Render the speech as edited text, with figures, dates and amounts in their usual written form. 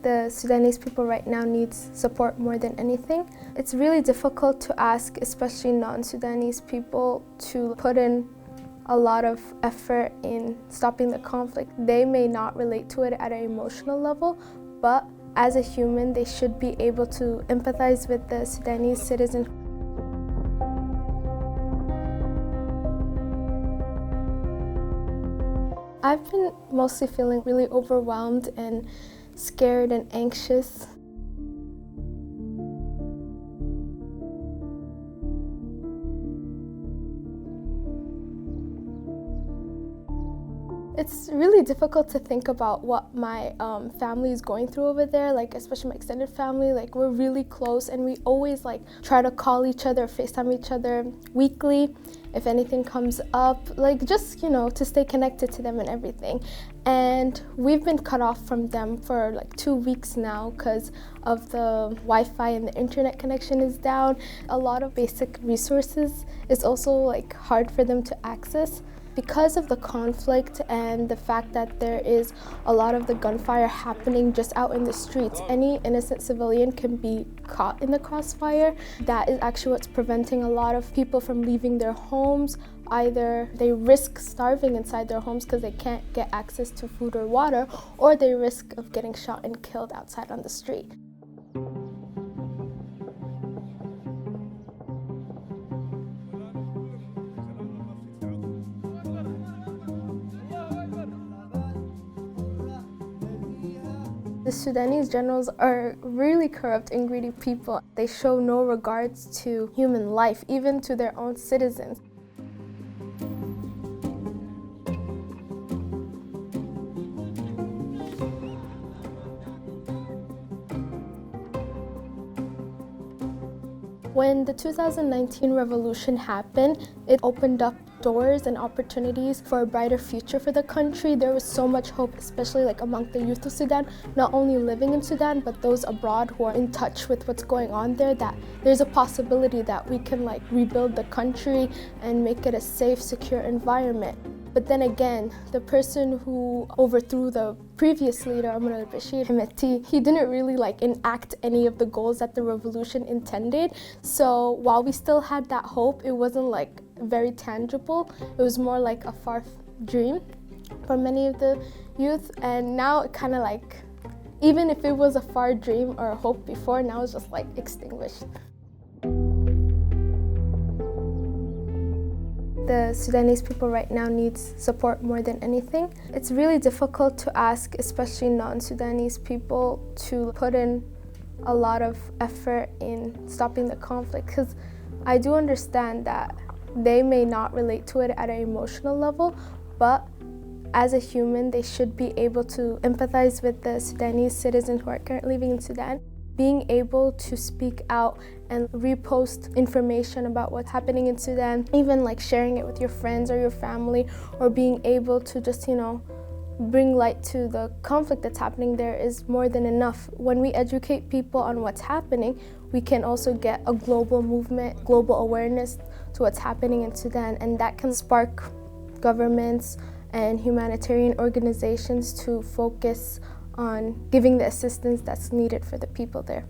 The Sudanese people right now needs support more than anything. It's really difficult to ask, especially non-Sudanese people, to put in a lot of effort in stopping the conflict. They may not relate to it at an emotional level, but as a human, they should be able to empathize with the Sudanese citizens. I've been mostly feeling really overwhelmed and scared and anxious. It's really difficult to think about what my family is going through over there, like especially my extended family. Like we're really close and we always like try to call each other, FaceTime each other weekly if anything comes up, like just, to stay connected to them and everything. And we've been cut off from them for like 2 weeks now because of the Wi-Fi and the internet connection is down. A lot of basic resources is also like hard for them to access. Because of the conflict and the fact that there is a lot of the gunfire happening just out in the streets, any innocent civilian can be caught in the crossfire. That is actually what's preventing a lot of people from leaving their homes. Either they risk starving inside their homes because they can't get access to food or water, or they risk of getting shot and killed outside on the street. The Sudanese generals are really corrupt and greedy people. They show no regards to human life, even to their own citizens. When the 2019 revolution happened, it opened up doors and opportunities for a brighter future for the country. There was so much hope, especially like among the youth of Sudan, not only living in Sudan, but those abroad who are in touch with what's going on there, that there's a possibility that we can like rebuild the country and make it a safe, secure environment. But then again, the person who overthrew the previous leader, Omar al-Bashir, he didn't really like enact any of the goals that the revolution intended. So while we still had that hope, it wasn't like very tangible. It was more like a far dream for many of the youth. And now it kind of like, even if it was a far dream or a hope before, now it's just like extinguished. The Sudanese people right now needs support more than anything. It's really difficult to ask, especially non-Sudanese people, to put in a lot of effort in stopping the conflict, because I do understand that they may not relate to it at an emotional level, but as a human, they should be able to empathize with the Sudanese citizens who are currently living in Sudan. Being able to speak out and repost information about what's happening in Sudan, even like sharing it with your friends or your family, or being able to just, bring light to the conflict that's happening there is more than enough. When we educate people on what's happening, we can also get a global movement, global awareness to what's happening in Sudan, and that can spark governments and humanitarian organizations to focus on giving the assistance that's needed for the people there.